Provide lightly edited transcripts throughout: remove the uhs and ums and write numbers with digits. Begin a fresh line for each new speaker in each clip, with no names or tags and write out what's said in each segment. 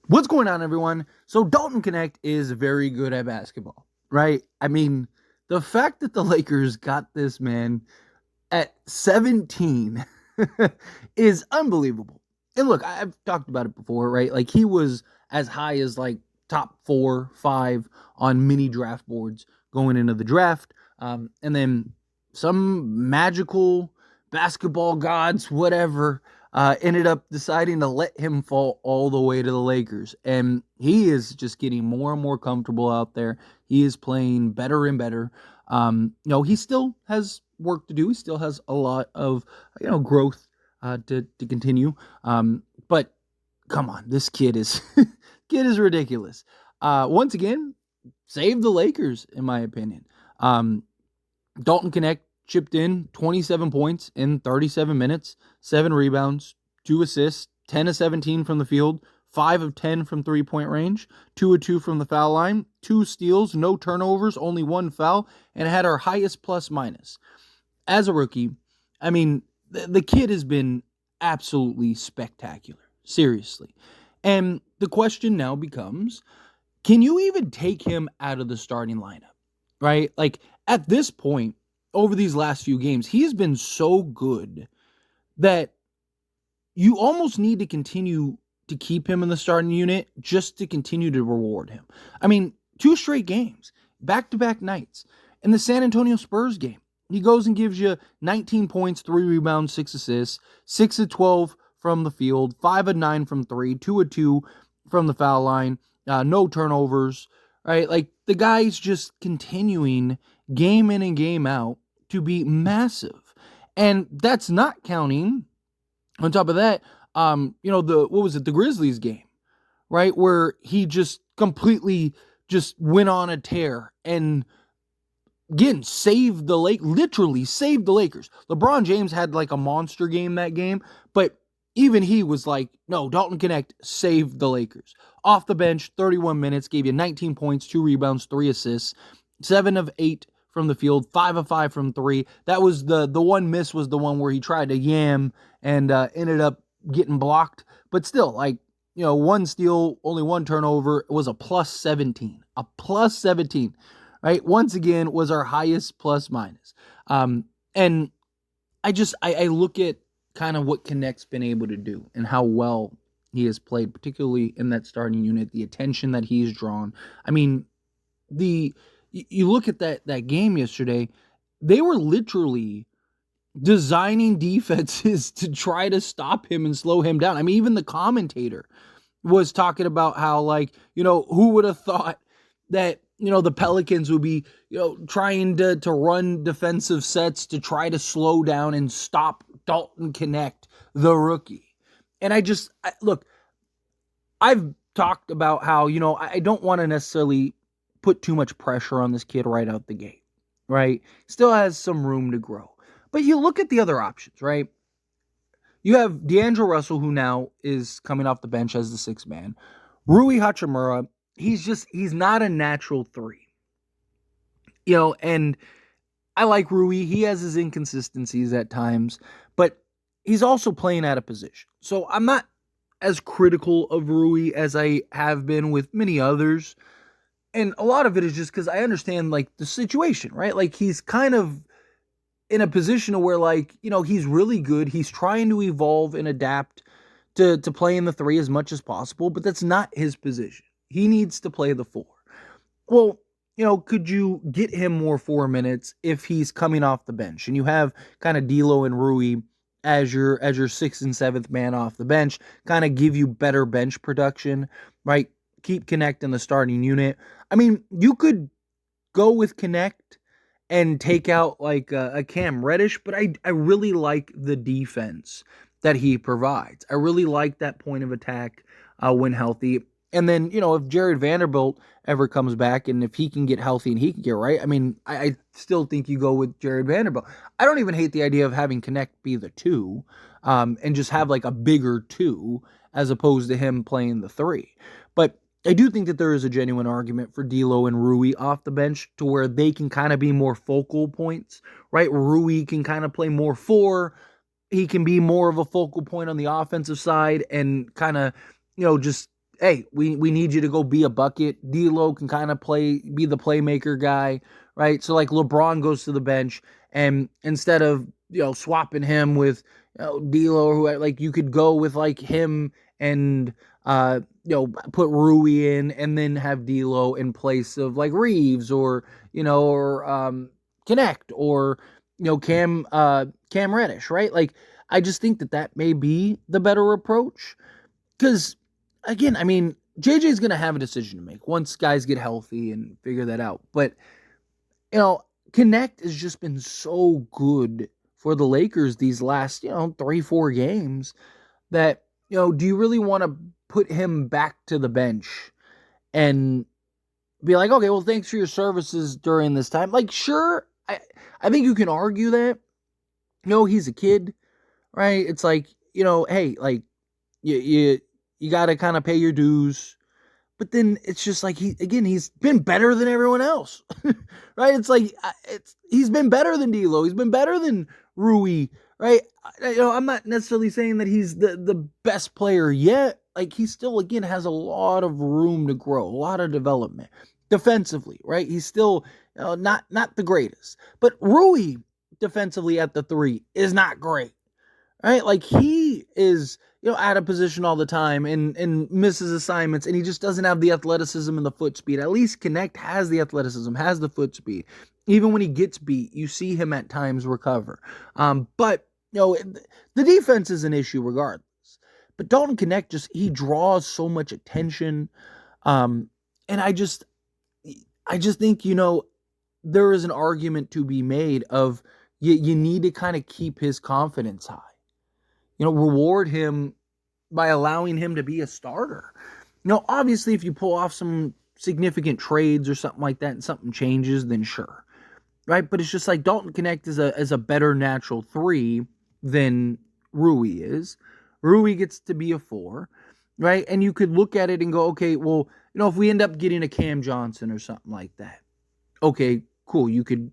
What's going on, everyone? So Dalton Knecht is very good at basketball, right? I mean, the fact that the Lakers got this man at 17 is unbelievable. And look, I've talked about it before, right? Like he was as high as like top 4, 5 on mini draft boards going into the draft. And then some magical basketball gods, whatever, ended up deciding to let him fall all the way to the Lakers. And he is just getting more and more comfortable out there. He is playing better and better. He still has work to do. He still has a lot of, growth to continue. But come on, this kid is kid is ridiculous. Once again, saved the Lakers, in my opinion. Dalton Knecht chipped in 27 points in 37 minutes, 7 rebounds, 2 assists, 10 of 17 from the field, 5 of 10 from three-point range, 2 of 2 from the foul line, 2 steals, no turnovers, only 1 foul, and had our highest plus minus. As a rookie, I mean, the kid has been absolutely spectacular. Seriously. And the question now becomes, can you even take him out of the starting lineup? Right? Like at this point, over these last few games, he's been so good that you almost need to continue to keep him in the starting unit just to continue to reward him. I mean, 2 straight games, back-to-back nights. In the San Antonio Spurs game, he goes and gives you 19 points, 3 rebounds, 6 assists, 6 of 12 from the field, 5 of 9 from 3, 2 of 2 from the foul line, no turnovers, right? Like the guy's just continuing game in and game out to be massive. And that's not counting, on top of that, the Grizzlies game, right? Where he just completely just went on a tear and again literally saved the Lakers. LeBron James had like a monster game that game, but even he was like, no, Dalton Knecht saved the Lakers. Off the bench, 31 minutes, gave you 19 points, 2 rebounds, 3 assists, 7 of 8 from the field, 5 of 5 from 3. That was the one miss was the one where he tried to yam and ended up getting blocked. But still, 1 steal, only 1 turnover. It was a plus 17. A plus 17, right? Once again, was our highest plus minus. And I look at kind of what Knecht's been able to do and how well he has played, particularly in that starting unit, the attention that he's drawn. I mean, you look at that game yesterday, they were literally designing defenses to try to stop him and slow him down. I mean, even the commentator was talking about how, who would have thought that, the Pelicans would be, trying to run defensive sets to try to slow down and stop Dalton Knecht, the rookie. And look, I've talked about how, I don't want to necessarily put too much pressure on this kid right out the gate, right? Still has some room to grow. But you look at the other options, right? You have D'Angelo Russell, who now is coming off the bench as the 6th man. Rui Hachimura, he's not a natural 3. And I like Rui. He has his inconsistencies at times, but he's also playing out of position. So I'm not as critical of Rui as I have been with many others. And a lot of it is just because I understand, the situation, right? Like, he's kind of in a position where, he's really good. He's trying to evolve and adapt to playing the 3 as much as possible, but that's not his position. He needs to play the 4. Well, could you get him more 4 minutes if he's coming off the bench? And you have kind of D'Lo and Rui as your 6th and 7th man off the bench, kind of give you better bench production, right? Keep Knecht in the starting unit. I mean, you could go with Knecht and take out a Cam Reddish, but I really like the defense that he provides. I really like that point of attack when healthy. And then, if Jared Vanderbilt ever comes back and if he can get healthy and he can get right, I mean, I still think you go with Jared Vanderbilt. I don't even hate the idea of having Knecht be the 2 and just have a bigger 2 as opposed to him playing the 3. But I do think that there is a genuine argument for D'Lo and Rui off the bench to where they can kind of be more focal points, right? Rui can kind of play more 4. He can be more of a focal point on the offensive side and kind of, just hey, we need you to go be a bucket. D'Lo can kind of be the playmaker guy, right? So like LeBron goes to the bench, and instead of swapping him with D'Lo or who, like you could go with like him and put Rui in, and then have D'Lo in place of like Reeves or Knecht or Cam Reddish, right? Like I just think that may be the better approach. Because, again, I mean, JJ's going to have a decision to make once guys get healthy and figure that out. But, Knecht has just been so good for the Lakers these last, 3-4 games that, do you really want to put him back to the bench and be like, okay, well, thanks for your services during this time? Like, sure, I think you can argue that. No, he's a kid, right? It's like, hey, like, you got to kind of pay your dues. But then it's just like he's been better than everyone else, right? It's like he's been better than D'Lo, he's been better than Rui, right? I'm not necessarily saying that he's the best player yet. Like he still again has a lot of room to grow, a lot of development defensively, right? He's still not the greatest, but Rui defensively at the 3 is not great. Right? Like he is, out of position all the time and misses assignments, and he just doesn't have the athleticism and the foot speed. At least Knecht has the athleticism, has the foot speed. Even when he gets beat, you see him at times recover. But the defense is an issue regardless. But Dalton Knecht he draws so much attention. And I just think, there is an argument to be made of you need to kind of keep his confidence high. Reward him by allowing him to be a starter. Obviously, if you pull off some significant trades or something like that and something changes, then sure. Right? But it's just like Dalton Knecht is a better natural 3 than Rui is. Rui gets to be a 4, right? And you could look at it and go, okay, well, if we end up getting a Cam Johnson or something like that, okay, cool. You could,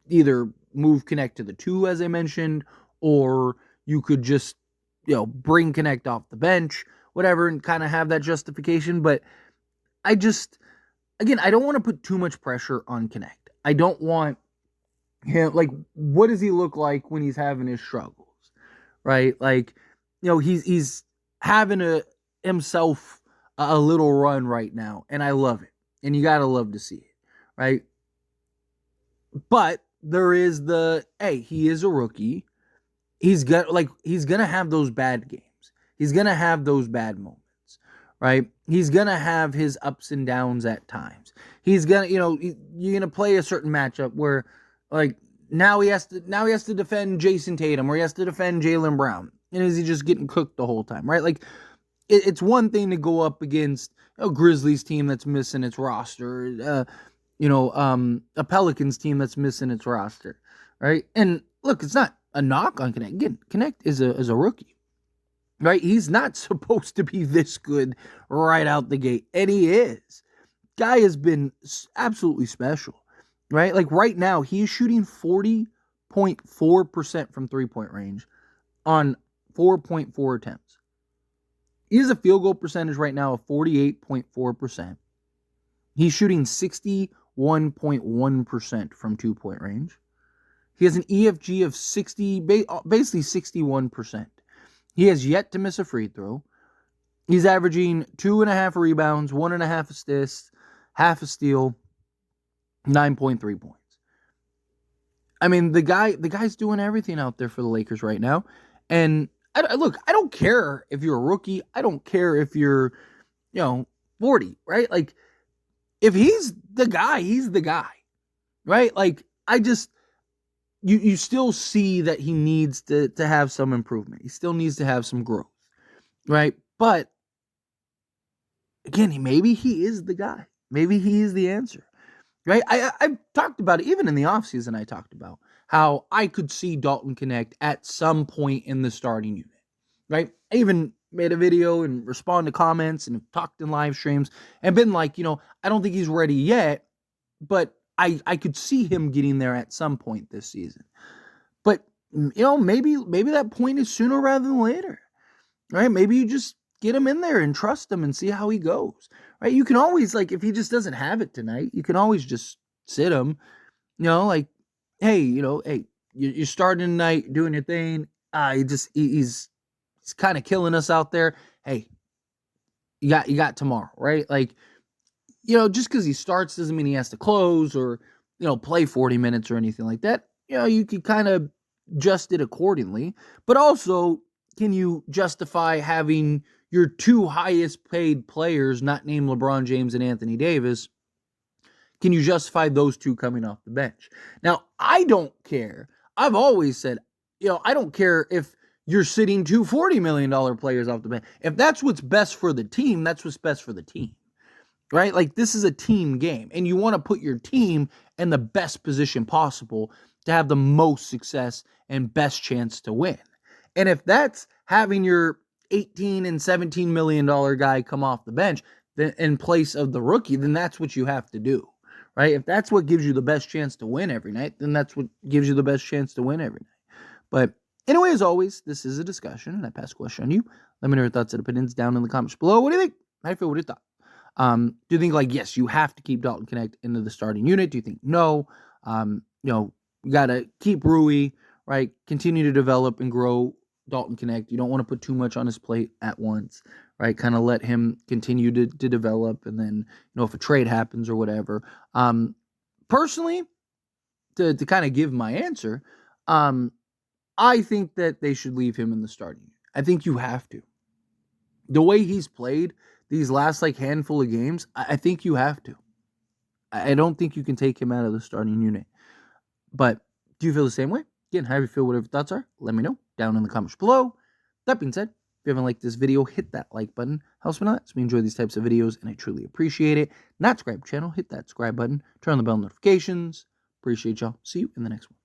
either move Knecht to the 2, as I mentioned, or you could just, bring Knecht off the bench, whatever, and kind of have that justification. But I don't want to put too much pressure on Knecht. I don't want him, like, what does he look like when he's having his struggles, right? Like, he's having himself a little run right now, and I love it. And you got to love to see it, right? But there is he is a rookie. He's gonna have those bad games. He's gonna have those bad moments, right? He's gonna have his ups and downs at times. He's gonna, you're gonna play a certain matchup where, like, now he has to defend Jason Tatum, or he has to defend Jaylen Brown, and is he just getting cooked the whole time, right? Like, it's one thing to go up against a Grizzlies team that's missing its roster, a Pelicans team that's missing its roster, right? And look, it's not a knock on Knecht. Again, Knecht is a rookie, right? He's not supposed to be this good right out the gate, and he is. Guy has been absolutely special, right? Like right now, he's shooting 40.4% from 3-point range on 4.4 attempts. He has a field goal percentage right now of 48.4%. He's shooting 61.1% from 2-point range. He has an EFG of basically 61%. He has yet to miss a free throw. He's averaging 2.5 rebounds, 1.5 assists, half a steal, 9.3 points. I mean, the guy's doing everything out there for the Lakers right now. And I don't care if you're a rookie. I don't care if you're, 40, right? Like, if he's the guy, he's the guy, right? Like, you still see that he needs to have some improvement. He still needs to have some growth, right? But again, maybe he is the guy. Maybe he is the answer, right? I've talked about it, even in the offseason, I talked about how I could see Dalton Knecht at some point in the starting unit, right? I even made a video and responded to comments and talked in live streams and been like, I don't think he's ready yet, but I could see him getting there at some point this season. But, maybe that point is sooner rather than later, right? Maybe you just get him in there and trust him and see how he goes, right? You can always, like, if he just doesn't have it tonight, you can always just sit him, like, hey, hey, you're starting tonight, doing your thing. He's kind of killing us out there. Hey, you got tomorrow, right? Like, just because he starts doesn't mean he has to close or, play 40 minutes or anything like that. You can kind of adjust it accordingly. But also, can you justify having your two highest paid players, not named LeBron James and Anthony Davis? Can you justify those two coming off the bench? Now, I don't care. I've always said, I don't care if you're sitting two $40 million players off the bench. If that's what's best for the team, that's what's best for the team. Right? Like, this is a team game, and you want to put your team in the best position possible to have the most success and best chance to win. And if that's having your $18 and $17 million guy come off the bench in place of the rookie, then that's what you have to do, right? If that's what gives you the best chance to win every night, then that's what gives you the best chance to win every night. But anyway, as always, this is a discussion, and I pass the question on you. Let me know your thoughts and opinions down in the comments below. What do you think? How do you feel? What do you thought? Do you think, like, yes, you have to keep Dalton Knecht into the starting unit? Do you think no? You got to keep Rui, right? Continue to develop and grow Dalton Knecht. You don't want to put too much on his plate at once, right? Kind of let him continue to develop, and then, if a trade happens or whatever. Personally, to kind of give my answer, I think that they should leave him in the starting unit. I think you have to. The way he's played these last handful of games, I think you have to. I don't think you can take him out of the starting unit. But do you feel the same way? Again, how do you feel? Whatever your thoughts are, let me know down in the comments below. That being said, if you haven't liked this video, hit that like button. Helps me a lot. So we enjoy these types of videos, and I truly appreciate it. Not subscribe to the channel, hit that subscribe button. Turn on the bell notifications. Appreciate y'all. See you in the next one.